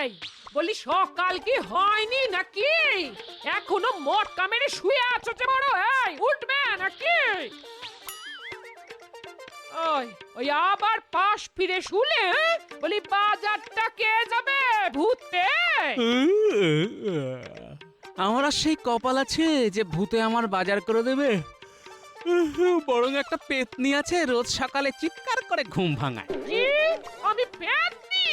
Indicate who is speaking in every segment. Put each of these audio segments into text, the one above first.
Speaker 1: এই বলি সকাল কি হয়নি নাকি? এখনো মটকা মেরে শুয়ে আছো যে বড়? এই উঠবে নাকি? ওই ওই আবার পাশ ফিরে শুলে বলি বাজারটা কে যাবে ভূতে?
Speaker 2: আমার আর সেই কপাল আছে যে ভূতে আমার বাজার করে দেবে? বরং একটা পেতনি আছে রোজ সকালে চিৎকার করে ঘুম ভাঙায়।
Speaker 1: কি? আমি পেতনি?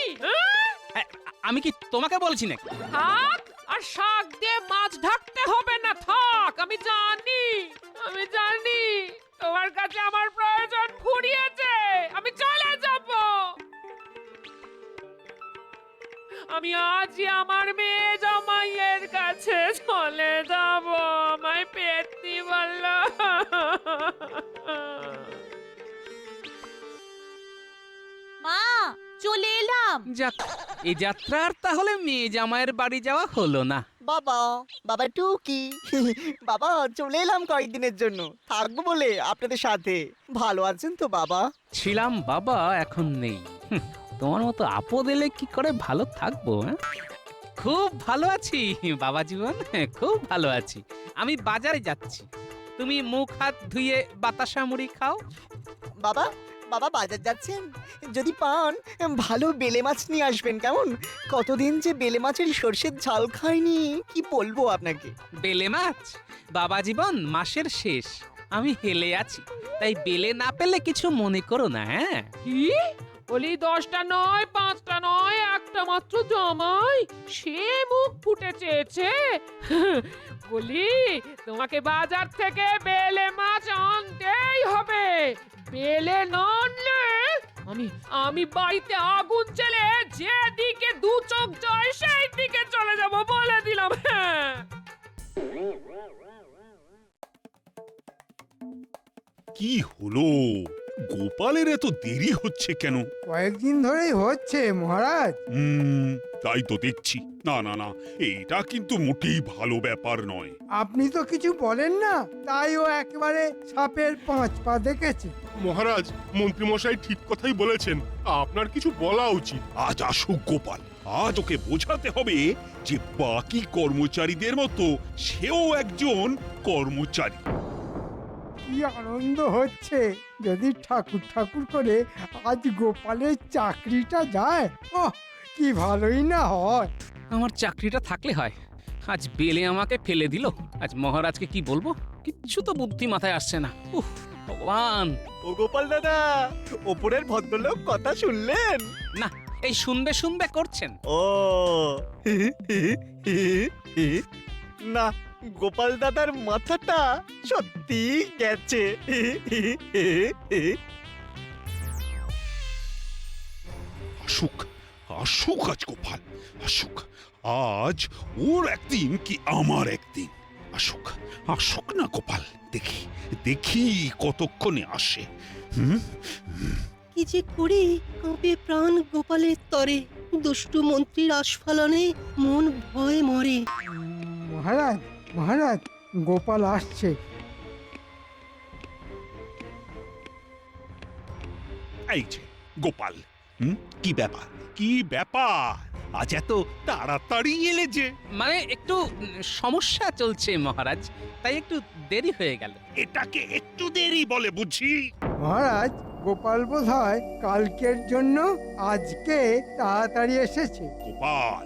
Speaker 2: আমি কি তোমাকে বলছি নাকি?
Speaker 1: থাক, আর শাক দিয়ে মাছ ঢাকতে হবে না, থাক। আমি জানি তোমার কাছে আমার প্রয়োজন ফুরিয়েছে। আমি চলে যাব। আমি আজই আমার মেয়ে জামাইয়ের কাছে চলে যাব। আমায় পেতনি বলল।
Speaker 3: মা, চলে এলাম।
Speaker 2: যাক, এই যাত্রা আর তাহলে মেয়ে জামাইয়ের বাড়ি যাওয়া হলো না।
Speaker 4: বাবা, বাবা টুকি, বাবা চলে এলাম কয়েকদিনের জন্য, থাকবো বলে আপনাদের সাথে। ভালো আছেন তো বাবা?
Speaker 2: ছিলাম বাবা, এখন নেই। তোমার মতো আপদ এলে কি করে ভালো থাকবো? খুব ভালো আছি বাবা জীবন, খুব ভালো আছি। আমি বাজারে যাচ্ছি, তুমি মুখ হাত ধুয়ে বাতাসা মুড়ি খাও।
Speaker 4: বাবা, বাবা বাজার যাচ্ছেন? যদি পান ভালো বেলে মাছ নিয়ে আসবেন কেমন? কতদিন যে বেলে মাছের সর্ষের ঝাল খাইনি, কি বলবো আপনাকে।
Speaker 2: বেলে মাছ? বাবা জীবন, মাসের শেষ, আমি হেলে আছি, তাই বেলে না পেলে কিছু মনে করো না। হ্যাঁ,
Speaker 1: কি বলি? 10টা নয়, 5টা নয়, একটা মাত্র জামাই, সে মুখ ফুটে চেয়েছে। বলি তোমাকে বাজার থেকে বেলে মাছ আনতেই হবে। বেলে না আনলে আমি বাড়িতে আগুন জ্বেলে যেদিকে দু চোখ যায় সেই দিকে চলে যাব, বলে দিলাম। হ্যাঁ,
Speaker 5: কি হলো? গোপালের এত দেরি হচ্ছে কেন?
Speaker 6: কয়েকদিন ধরেই হচ্ছে মহারাজ।
Speaker 5: তাই তো দেখছি। না না না, এটা কিন্তু মোটেই ভালো ব্যাপার নয়।
Speaker 6: আপনি তো কিছু বলেন না, তাই ও একেবারে সাপের 5 পা দেখেছে।
Speaker 7: মহারাজ, মন্ত্রীমশাই ঠিক কথাই বলেছেন, আপনার কিছু বলা উচিত।
Speaker 5: আজ আসুক গোপাল, আজ ওকে বোঝাতে হবে যে বাকি কর্মচারীদের মতো সেও একজন কর্মচারী।
Speaker 6: কি আনন্দ হচ্ছে! যদি ঠাকুর ঠাকুর করে আজ গোপালের চাকরিটা যায়, ওহ কি ভালোই না হয়।
Speaker 2: আমার চাকরিটা থাকলে হয়। আজ বেলে আমাকে ফেলে দিল, আজ মহারাজকে কি বলবো? কিচ্ছু তো বুদ্ধি মাথায় আসছে না। উফ ভগবান!
Speaker 4: ও গোপাল দাদা, ওপরের ভদ্রলোক কথা শুনলেন?
Speaker 2: না, এই শুনবে শুনবে করছেন।
Speaker 4: ও না, গোপাল দাদার মাথাটা সত্যি গেছে।
Speaker 5: আসুক, আসুক আজ গোপাল, আসুক। আজ ওর একদিন কি আমার একদিন। আসুক, আসুক না গোপাল, দেখি দেখি কতক্ষণে আসে।
Speaker 8: কি যে করি, কাঁপে প্রাণ গোপালের তরে, দুষ্টু মন্ত্রীর আস্ফালনে মন ভয়ে মরে।
Speaker 6: মহারাজ, মহারাজ, গোপাল আসছে।
Speaker 5: এই যে গোপাল, কি ব্যাপার, কি ব্যাপার? আজ এত তাড়াতাড়ি এলে যে?
Speaker 2: মানে একটু সমস্যা চলছে মহারাজ, তাই একটু দেরি হয়ে গেল।
Speaker 5: এটাকে একটু দেরি বলে বুঝি?
Speaker 6: মহারাজ, গোপাল বোধহয় কালকের জন্য আজকে তাড়াতাড়ি এসেছে।
Speaker 5: গোপাল,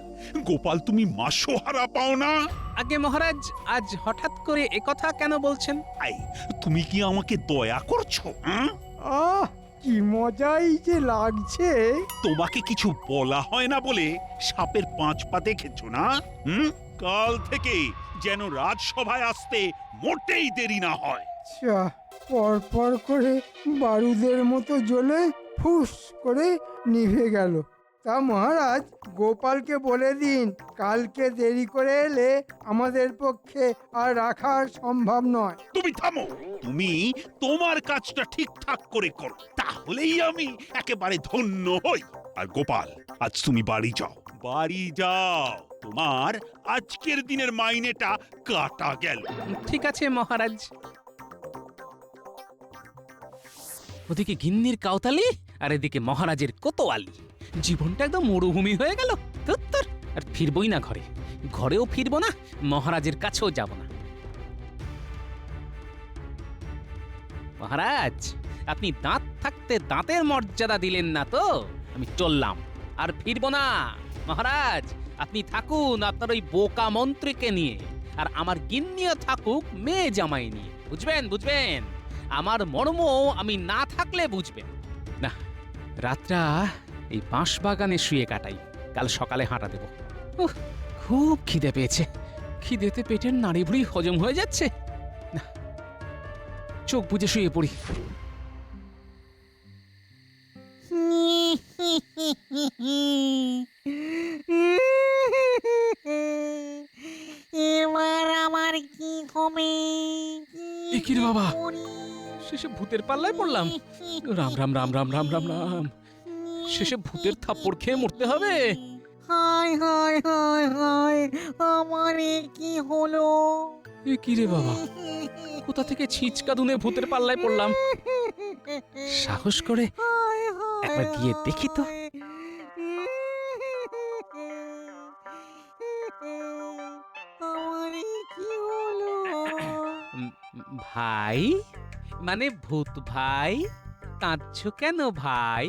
Speaker 5: গোপাল তুমি মাসোহারা পাও না?
Speaker 2: আগে মহারাজ, আজ হঠাৎ করে একথা কেন বলছেন?
Speaker 5: এই, তুমি কি আমাকে দয়া করছো?
Speaker 6: আহ, কি মজাই যে লাগছে।
Speaker 5: তোমাকে কিছু বলা হয় না বলে সাপের 5 পা দেখেছো না? কাল থেকে যেন রাজসভায় আসতে মোটেই দেরি না হয়।
Speaker 6: পর পর করে বারুদের মতো জ্বলে ফুস করে নিভে গেল। তা মহারাজ, গোপালকে বলে দিন কালকে দেরি করে এলে আমাদের পক্ষে আর রাখা সম্ভব নয়।
Speaker 5: তুমি থামো, তুমি তোমার কাজটা ঠিকঠাক করে করো, তাহলেই আমি একেবারে ধন্য হই। আর গোপাল, আজ তুমি বাড়ি যাও, বাড়ি যাও। তোমার আজকের দিনের মাইনেটা কাটা গেল।
Speaker 2: ঠিক আছে মহারাজ। ওদিকে গিন্নির কাউতালি আর এদিকে মহারাজের কোতোয়ালি, জীবনটা একদম মরুভূমি হয়ে গেল। ধুত্তর। আর ফিরবই না ঘরে, ঘরেও ফিরবো না, মহারাজের কাছেও যাব না। মহারাজ, আপনি দাঁত থাকতে দাঁতের মর্যাদা দিলেন না তো, আমি চললাম, আর ফিরবো না। মহারাজ, আপনি থাকুন আপনার ওই বোকা মন্ত্রীকে নিয়ে, আর আমার গিন্নিও থাকুক মেয়ে জামাই নিয়ে। বুঝবেন বুঝবেন, আমার মর্ম আমি না থাকলে বুঝবেন না। রাতটা এই বাঁশ বাগানে শুয়ে কাটাই, কাল সকালে হাঁটা দেব। উহ, খুব খিদে পেয়েছে, খিদেতে পেটের নাড়ি ভুড়ি হজম হয়ে যাচ্ছে না। চোখ বুজে শুয়ে পড়ি।
Speaker 3: এবার আমার কি হবে?
Speaker 2: এ কি রে বাবা, শেষে ভূতের পাল্লায় পড়লাম। রাম রাম রাম রাম রাম রাম রাম, শেষে ভূতের থাপ্পড় খেয়ে মরতে হবে।
Speaker 3: হায় হায় হায় হায়, আমার এ কি হলো?
Speaker 2: এ কি রে বাবা, কোথা থেকে ছিচকা দুনে ভূতের পাল্লায় পড়লাম? সাহস করে একবার গিয়ে দেখি তো।
Speaker 3: আমার এ কি হলো?
Speaker 2: ভাই, মানে ভূত ভাই, কাঁদছো কেন ভাই?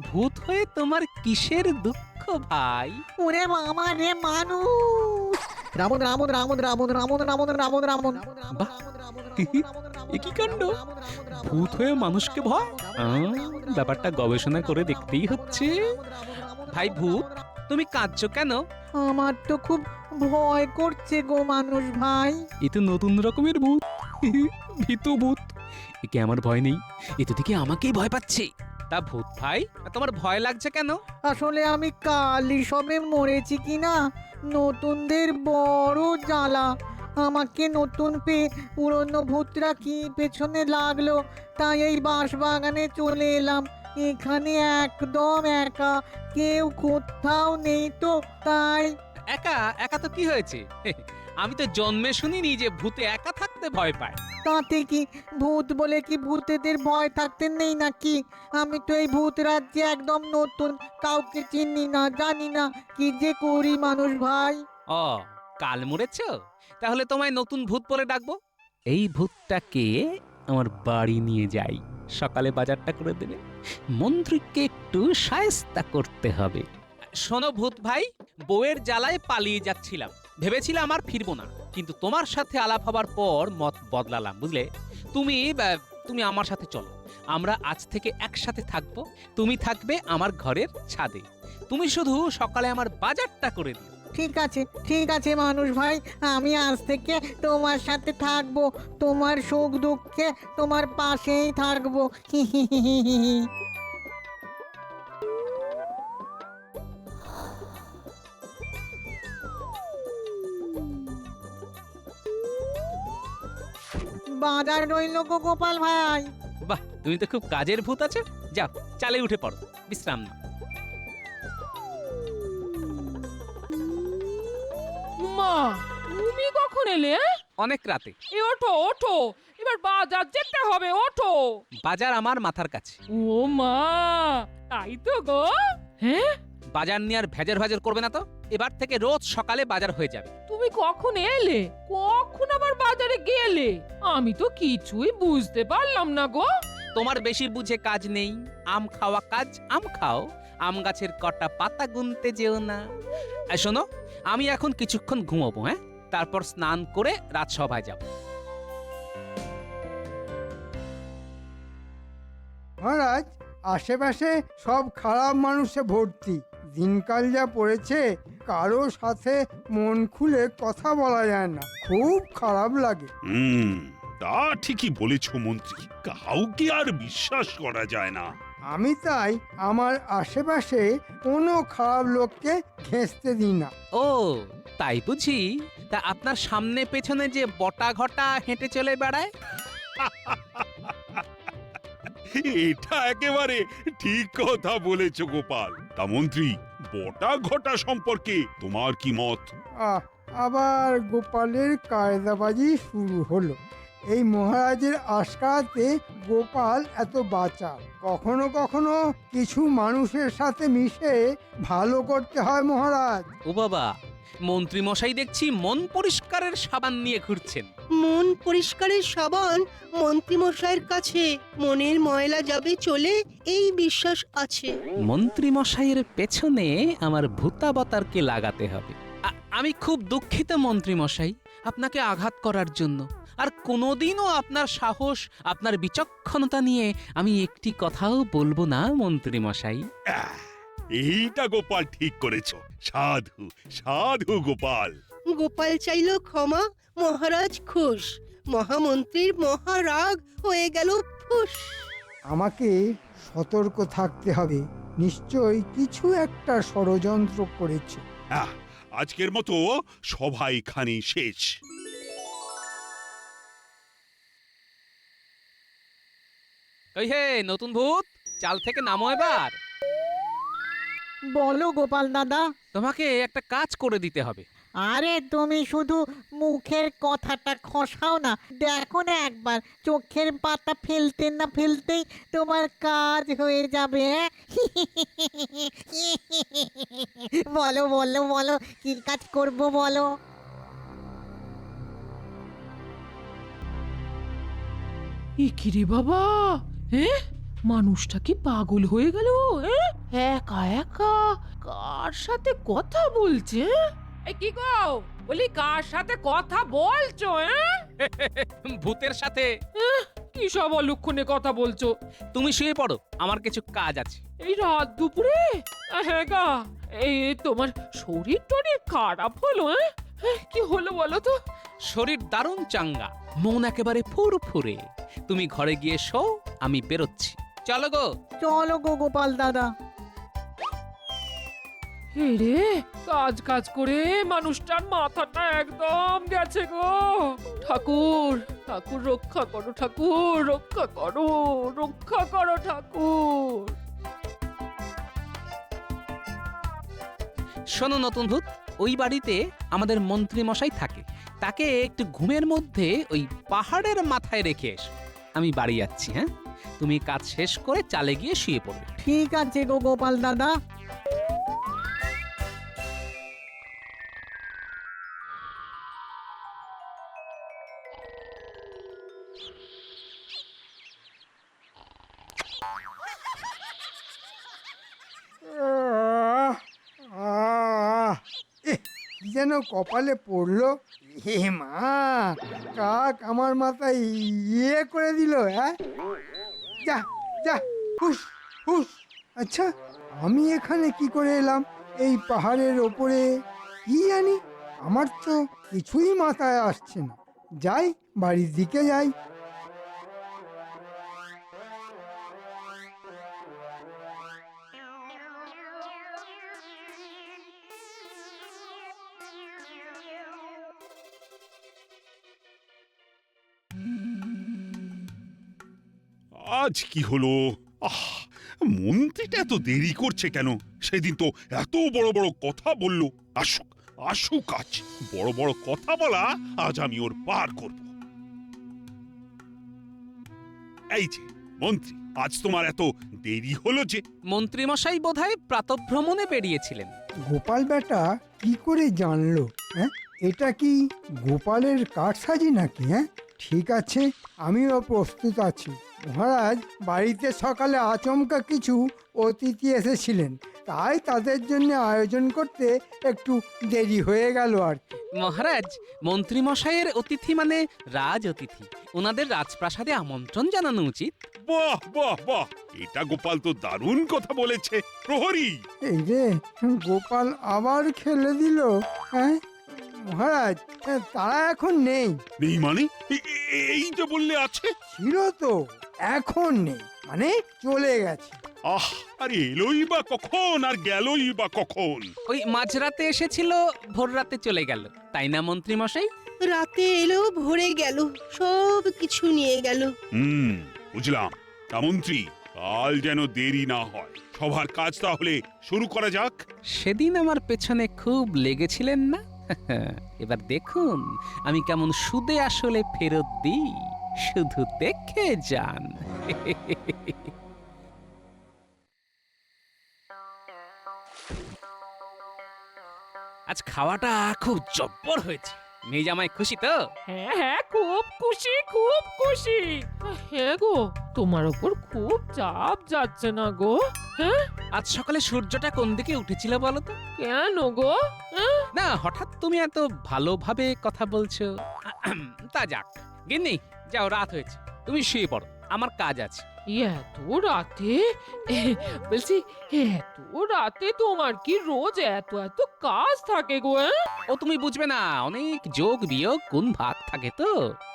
Speaker 2: ভূত হয়ে তোমার কিসের দুঃখ ভাই?
Speaker 3: ওরে বাবা রে, মানুষ! রামন রামন রামন রামন রামন রামন রামন রামন।
Speaker 2: বাহ, এ কি কাণ্ড! ভূত হয়ে মানুষকে ভয়? ব্যাপারটা গবেষণা করে দেখতেই হচ্ছে। ভাই ভূত, তুমি কাঁদছো কেন?
Speaker 3: আমার তো খুব ভয় করছে গো মানুষ ভাই।
Speaker 2: এ তো নতুন রকমের ভূত, ভীতু ভূত। একে আমার ভয় নেই, এ তো দেখে আমাকেই ভয় পাচ্ছে। তা ভূত ভাই, তোমার ভয় লাগছে কেন?
Speaker 3: আসলে আমি কালই সবে মরেছি কিনা, নতুনদের বড় জ্বালা। আমাকে নতুন পেয়ে পুরনো ভূতরা কি পেছনে লাগলো, তাই এই বাঁশ বাগানে চলে এলাম। এখানে একদম একা, কেউ কোথাও নেই তো, তাই।
Speaker 2: একা একা তো কি হয়েছে? আমি তো জন্মে শুনিনি যে ভূতে একা থাকতে ভয় পায়।
Speaker 3: তাতে কি, ভূত বলে কি ভূতেদের ভয় থাকতে নেই নাকি? আমি তো এই ভূত রাজ্যে একদম নতুন, কাউকে চিনি না, জানি না, কি যে করি মানুষ ভাই।
Speaker 2: ও, কাল মরেছো? তাহলে তোমায় নতুন ভূত বলে ডাকবো। এই ভূতটাকে আমার বাড়ি নিয়ে যাই, সকালে বাজারটা করে দেবে। মন্ত্রীকে একটু শায়েস্তা করতে হবে। শোনো ভূত ভাই, বউয়ের জ্বালায় পালিয়ে যাচ্ছিলাম, ভেবেছিলাম আর ফিরবো না, কিন্তু তোমার সাথে আলাপ হবার পর মত বদলালাম, বুঝলে? তুমি আমার সাথে চলো, আমরা আজ থেকে একসাথে থাকবো। তুমি থাকবে আমার ঘরের ছাদে, তুমি শুধু সকালে আমার বাজারটা করে দিও।
Speaker 3: ঠিক আছে মানুষ ভাই, আমি আজ থেকে তোমার সাথে থাকবো, তোমার সুখ দুঃখে তোমার পাশেই থাকবো। বাজার রইল গো গোপাল ভাই।
Speaker 2: বাহ, তুমি তো খুব কাজের ভূত আছো। যাও, চালে উঠে পড়ো, বিশ্রাম নাও।
Speaker 1: মা, তুমি কখন এলে?
Speaker 2: অনেক রাতে।
Speaker 1: এ ওঠো ওঠো, এবার বাজার যেতে হবে, ওঠো।
Speaker 2: বাজার আমার মাথার কাছে।
Speaker 1: ও মা, তাই তো গো। হ্যাঁ,
Speaker 2: বাজার নিয়ে আর ভেজার ভাজার করবে না তো। এবার থেকে রোজ সকালে বাজার হয়ে যাবে।
Speaker 1: তুমি কখন এলে, কখন আবার বাজারে গেলে? আমি তো কিছুই বুঝতে পারলাম না গো।
Speaker 2: তোমার বেশি বুঝে কাজ নেই, আম খাওয়া কাজ, আম খাও, আম গাছের কটা পাতা গুনতে যেও না। আর শোনো, আমি এখন কিছুক্ষণ ঘুমাবো, হ্যাঁ? তারপর স্নান করে রাজসভায় যাব।
Speaker 6: মহারাজ, আশেপাশে সব খারাপ মানুষে ভর্তি। দিনকাল যা পড়েছে, কারো সাথে মন খুলে কথা বলা যায় না, খুব খারাপ লাগে।
Speaker 5: তা ঠিকই বলেছ মন্ত্রী, কাউকে আর বিশ্বাস করা যায় না।
Speaker 6: আমি তাই আমার আশেপাশে কোনো খারাপ লোককে ঘেঁষতে দিই না।
Speaker 2: ও, তাই বুঝি? তা আপনার সামনে পেছনে যে বটা ঘটা হেঁটে চলে বেড়ায়?
Speaker 5: এটা একেবারে ঠিক কথা বলেছ গোপাল। তা মন্ত্রী, বটা ঘটা সম্পর্কে তোমার কি মত?
Speaker 6: আবার গোপালের কায়দাবাজি শুরু হলো। এই মহারাজের আশকারাতে গোপাল এত বাঁচা। কখনো কখনো কিছু মানুষের সাথে মিশে ভালো করতে হয় মহারাজ।
Speaker 2: ও বাবা, মন্ত্রী মশাই দেখছি মন পরিষ্কারের সাবান নিয়ে ঘুরছেন।
Speaker 8: মন পরিষ্কারের সাবান মন্ত্রীমশাইয়ের কাছে মনের ময়লা যাবে চলে, এই বিশ্বাস আছে।
Speaker 2: মন্ত্রী মশাইয়ের পেছনে আমার ভূতাবতারকে লাগাতে হবে। আমি খুব দুঃখিত মন্ত্রী মশাই, আপনাকে আঘাত করার জন্য। আর কোনোদিনও আপনার সাহস, আপনার বিচক্ষণতা নিয়ে আমি একটি কথাও বলবো না মন্ত্রী মশাই।
Speaker 5: আহ, এইটা গোপাল ঠিক করেছো। সাধু সাধু গোপাল।
Speaker 8: গোপাল চাইল ক্ষমা, মহারাজ খুশ। মহামন্ত্রীর মহারাগ হয়ে গেল ফুস।
Speaker 6: আমাকে সতর্ক থাকতে হবে, নিশ্চয়ই কিছু একটা ষড়যন্ত্র করেছে।
Speaker 5: আজকের মতো সভা এখানেই শেষ।
Speaker 2: ওই হে নতুন ভূত, চাল থেকে নামো এবার।
Speaker 3: বলো গোপাল দাদা।
Speaker 2: তোমাকে একটা কাজ করে দিতে হবে।
Speaker 3: আরে তুমি শুধু মুখের কথাটা খসাও না, দেখো না একবার চোখের পাতা ফেলতে না ফেলতেই তোমার কাজ হয়ে যাবে। বলো বলো বলো, কি কাজ করব বলো।
Speaker 1: এ কি রে বাবা, হ্যাঁ মানুষটা কি পাগল হয়ে গেল? একা একা কার সাথে কথা বলছে? এই কি গো, বলি কার সাথে কথা বলছো?
Speaker 2: ভূতের সাথে।
Speaker 1: কি সব অলক্ষণে কথা বলছো?
Speaker 2: তুমি শুয়ে পড়ো, আমার কিছু কাজ আছে।
Speaker 1: এই রাত দুপুরে? হ্যাঁ গা, এই তোমার শরীর টরীর খারাপ হলো? কি হলো বলো তো?
Speaker 2: শরীর দারুণ চাঙ্গা, মন একেবারে ফুরফুরে। তুমি ঘরে গিয়ে শো, আমি বেরোচ্ছি। চলো গো।
Speaker 3: চলো গো গোপাল দাদা।
Speaker 1: রে কাজ কাজ করে মানুষটার মাথাটা একদম গেছে গো। ঠাকুর ঠাকুর রক্ষা করো, ঠাকুর রক্ষা করো, রক্ষা করো ঠাকুর।
Speaker 2: শোনো নতুন ভূত, ওই বাড়িতে আমাদের মন্ত্রী মশাই থাকে। তাকে একটু ঘুমের মধ্যে ওই পাহাড়ের মাথায় রেখে এসো। আমি বাড়ি যাচ্ছি। হ্যাঁ, তুমি কাজ শেষ করে চালে গিয়ে শুয়ে পড়বে।
Speaker 3: ঠিক আছে গো গোপাল দাদা।
Speaker 6: কি যেন কপালে পড়লো। হে মা, কাক আমার মাথায় ইয়ে করে দিল। হ্যাঁ, যা যা, হুস হুস। আচ্ছা, আমি এখানে কি করে এলাম এই পাহাড়ের ওপরে? কি জানি, আমার তো কিছুই মাথায় আসছে না। যাই, বাড়ির দিকে যাই।
Speaker 5: আজ কি হলো? মন্ত্রীটা এত দেরি করছে কেন? সেদিন তো এত বড় বড় কথা বললো। আসুক আসুক, আজ বড় বড় কথা বলা আজ আমি ওর পার করব। এই যে মন্ত্রী, আজ তোমার এত দেরি হলো যে?
Speaker 2: মন্ত্রী মশাই বোধহয় প্রাতঃভ্রমণে বেরিয়েছিলেন।
Speaker 6: গোপাল বেটা কি করে জানলো? হ্যাঁ, এটা কি গোপালের কারসাজি নাকি? হ্যাঁ, ঠিক আছে, আমিও প্রস্তুত আছি। মহারাজ বাড়িতে সকালে আচমকা কিছু অতিথি এসেছিলেন, তাই তাদের জন্য আয়োজন করতে একটু দেরি হয়ে গেল আর কি।
Speaker 2: মহারাজ, মন্ত্রী মশাইয়ের অতিথি মানে রাজ অতিথি, ওনাদের রাজপ্রাসাদে আমন্ত্রণ জানানো উচিত।
Speaker 5: বাহ বাহ বাহ, এটা গোপাল তো দারুণ কথা বলেছে। প্রহরী!
Speaker 6: এই রে, গোপাল আবার খেলে দিল। হ্যাঁ মহারাজ, তারা এখন নেই।
Speaker 5: নেই মানে? এই যে বললে আছে।
Speaker 6: ছিল তো, এখন নেই, মানে চলে গেছে।
Speaker 5: আরে এলোই বা কখন আর গেলই বা কখন?
Speaker 2: ওই মাঝরাতে এসেছিল, ভোর রাতে চলে গেল, তাই না মন্ত্রী মশাই?
Speaker 8: রাতে এলো, ভরে গেল, সব কিছু নিয়ে গেল।
Speaker 5: বুঝলাম। তা মন্ত্রী, কাল যেন দেরি না হয়। সবার কাজ তাহলে শুরু করা যাক।
Speaker 2: সেদিন আমার পেছনে খুব লেগেছিলেন না? এবার দেখুন আমি কেমন সুদে আসলে ফেরত দিই। শুধু দেখে যান। আজ খাওয়াটা খুব জব্বর হয়েছে। মেয়ে জামাই খুশি তো?
Speaker 1: হ্যাঁ হ্যাঁ, খুব খুশি, খুব খুশি। হ্যাঁ গো, তোমার ওপর খুব চাপ যাচ্ছে না গো? হ্যাঁ,
Speaker 2: আজ সকালে সূর্যটা কোন দিকে উঠেছিল বলো তো?
Speaker 1: কেন গো? হ্যাঁ?
Speaker 2: না, হঠাৎ তুমি এত ভালোভাবে কথা বলছো। তা যাক, গিন্নি যাও, রাত হয়েছে, তুমি শুয়ে পড়ো, আমার কাজ আছে।
Speaker 1: এত রাতে? বলছি, এত রাতে তোমার কি রোজ এত এত কাজ থাকে গো? হ্যাঁ?
Speaker 2: ও তুমি বুঝবে না, অনেক যোগ বিয়োগ গুণ ভাগ থাকে তো।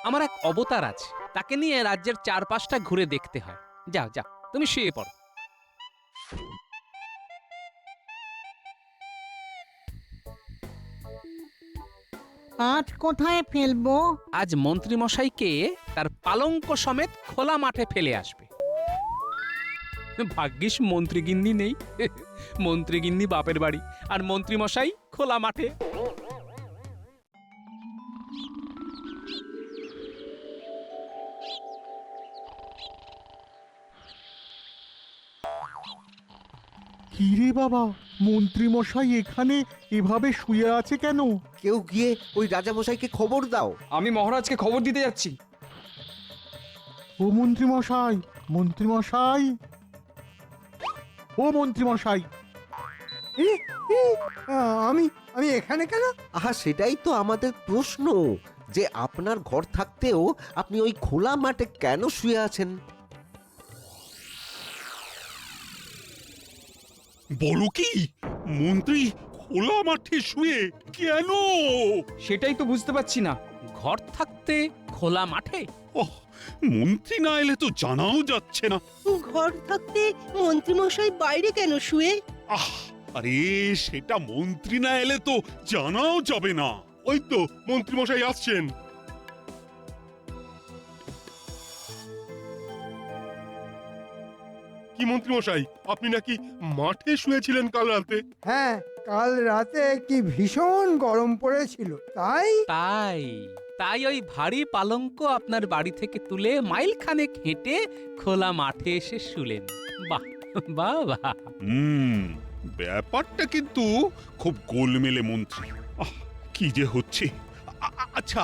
Speaker 2: আমার এক অবতার আছে, তাকে নিয়ে রাজ্যের চারপাশটা ঘুরে দেখতে হয়। যাও যাও, তুমি শুয়ে পড়ো।
Speaker 3: আজ কোথায় ফেলবো?
Speaker 2: আজ মন্ত্রী মশাইকে তার পালঙ্ক সমেত খোলা মাঠে ফেলে আসবে। ভাগ্যিস মন্ত্রীগিন্নি নেই। মন্ত্রীগিন্নি বাপের বাড়ি, আর মন্ত্রী মশাই খোলা মাঠে।
Speaker 9: কিরে বাবা, মন্ত্রী মশাই এখানে এভাবে শুয়ে আছে কেন?
Speaker 10: কেউ গিয়ে ওই রাজামশাইকে খবর দাও।
Speaker 11: আমি মহারাজকে খবর দিতে যাচ্ছি।
Speaker 9: ও মন্ত্রী মশাই, মন্ত্রী মশাই, ও মন্ত্রী মশাই।
Speaker 6: এ, এ, আমি আমি এখানে কেন?
Speaker 10: আহা, সেটাই তো আমাদের প্রশ্ন, যে আপনার ঘর থাকতেও আপনি ওই খোলা মাঠে কেন শুয়ে আছেন?
Speaker 5: বলো কি, মন্ত্রী খোলা মাঠে শুয়ে কেন?
Speaker 11: সেটাই তো বুঝতে পারছি না।
Speaker 2: ঘর থাকতে খোলা মাঠে?
Speaker 5: ওহ, মন্ত্রী না এলে তো জানাও যাচ্ছে না।
Speaker 8: ঘর থাকতে মন্ত্রীমশাই বাইরে কেন শুয়ে?
Speaker 5: আহ, আরে সেটা মন্ত্রী না এলে তো জানাও যাবে না।
Speaker 7: ওই তো মন্ত্রী মশাই আসছেন। কি মন্ত্রী মশাই, আপনি নাকি মাঠে শুয়েছিলেন কাল রাতে?
Speaker 6: হ্যাঁ, কাল রাতে কি ভীষণ গরম পড়েছিল, তাই
Speaker 2: তাই তাই ওই ভারী পালঙ্ক আপনার বাড়ি থেকে তুলে মাইল খানেক হেঁটে খোলা মাঠে এসে শুলেন। বাহ বাহ বাহ।
Speaker 5: ব্যাপারটা কিন্তু খুব গোলমেলে মন্ত্রী। আহ, কি যে হচ্ছে। আচ্ছা,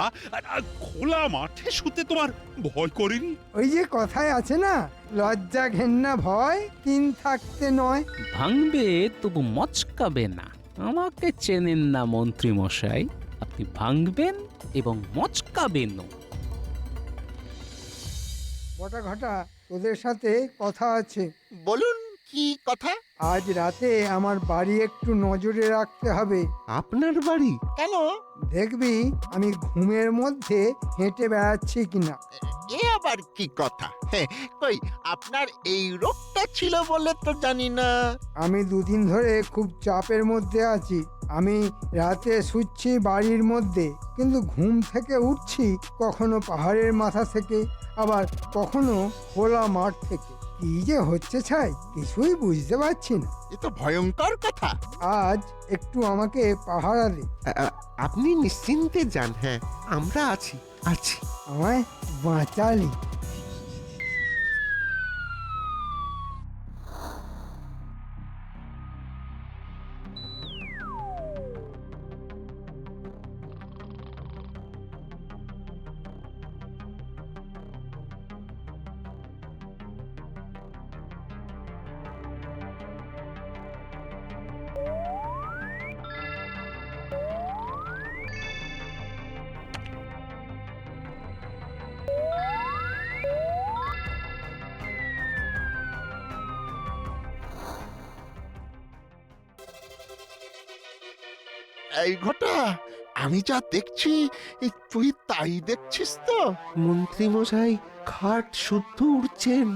Speaker 5: খোলা মাঠে শুতে তোমার ভয় করেনি?
Speaker 6: ওই যে কথায় আছে না, লজ্জা ঘেন্না ভয় তিন থাকতে নয়।
Speaker 2: ভাঙবে তবু মচকাবে না। আমাকে চেনেন না মন্ত্রী মশাই, আপনি ভাঙবেন এবং মচকাবেনও।
Speaker 6: বটা ঘটা, তোদের সাথে কথা আছে।
Speaker 4: বলুন, কি কথা?
Speaker 6: আজ রাতে আমার বাড়ি একটু নজরে রাখতে হবে।
Speaker 10: আপনার বাড়ি?
Speaker 4: কেন?
Speaker 6: দেখবি আমি ঘুমের মধ্যে হেঁটে বেড়াচ্ছি কিনা।
Speaker 4: এ আবার কি কথা? কই, আপনার এই রোগটা ছিল বলে তো জানি না।
Speaker 6: আমি দুদিন ধরে খুব চাপের মধ্যে আছি। আমি রাতে শুচ্ছি বাড়ির মধ্যে, কিন্তু ঘুম থেকে উঠছি কখনো পাহাড়ের মাথা থেকে, আবার কখনো খোলা মাঠ থেকে। কি যে হচ্ছে ছাই, কিছুই বুঝতে পারছি না।
Speaker 4: এ তো ভয়ঙ্কর কথা।
Speaker 6: আজ একটু আমাকে পাহারা দে।
Speaker 10: আপনি নিশ্চিন্তে যান, হ্যাঁ আমরা আছি আছি।
Speaker 6: আমায় বাঁচালি।
Speaker 9: এই ঘটা, আমি যা দেখছি তুই তাই দেখছিস তো?
Speaker 10: মন্ত্রী মশাই খাট শুদ্ধ উঠছেন।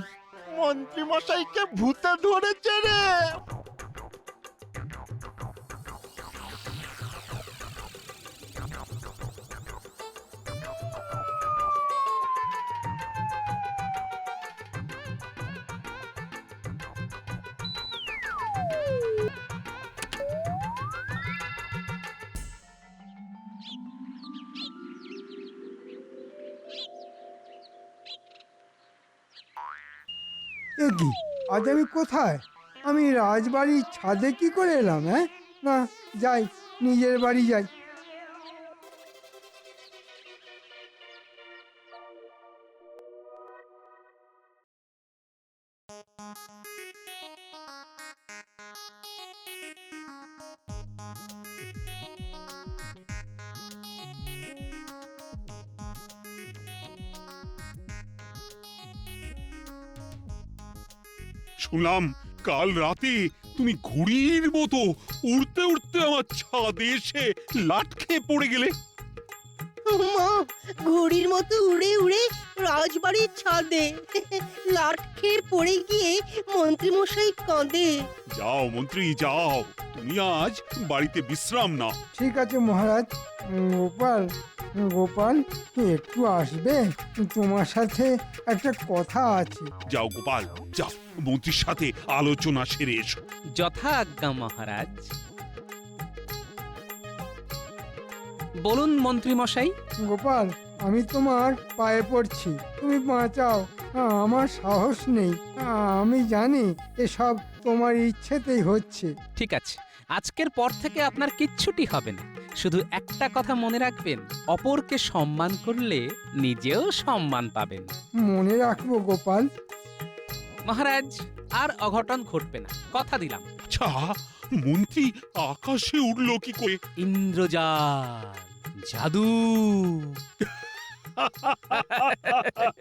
Speaker 9: মন্ত্রী মশাইকে ভূতে ধরেছে রে।
Speaker 6: এ কি, আজ আমি কোথায়? আমি রাজবাড়ির ছাদে কি করে এলাম? হ্যাঁ, না, যাই, নিজের বাড়ি যাই।
Speaker 5: শুনলাম কাল রাতে তুমি ঘুড়ির মতো উড়তে উড়তে আমার ছাদে এসে লাট খেয়ে পড়ে গেলে।
Speaker 8: মা, ঘড়ির মতো উড়ে উড়ে রাজবাড়ির ছাদে লাট খেয়ে পড়ে গিয়ে মন্ত্রী মশাই কাঁদে।
Speaker 5: যাও মন্ত্রী যাও, তুমি আজ বাড়িতে বিশ্রাম নাও।
Speaker 6: ঠিক আছে মহারাজ। গোপাল, গোপাল, একটু আসবে? তোমার সাথে একটা কথা আছে।
Speaker 5: যাও গোপাল যাও, মন্ত্রীর সাথে আলোচনা সেরে এসো।
Speaker 2: যথা আজ্ঞা মহারাজ। বলুন মন্ত্রী মশাই।
Speaker 6: গোপাল, আমি তোমার পায়ে পড়ছি, তুমি বাঁচাও। আমার সাহস নেই। আমি জানি এসব তোমার ইচ্ছেতেই হচ্ছে।
Speaker 2: ঠিক আছে, আজকের পর থেকে আপনার কিচ্ছুটি হবে না। শুধু একটা কথা মনে রাখবেন, অপরকে সম্মান করলে নিজেও সম্মান পাবেন।
Speaker 6: মনে রাখবো গোপাল।
Speaker 2: মহারাজ, আর অঘটন ঘটবে না, কথা দিলাম।
Speaker 5: আচ্ছা, মন্ত্রী আকাশে উঠলো কি করে?
Speaker 2: ইন্দ্রজাল, জাদু।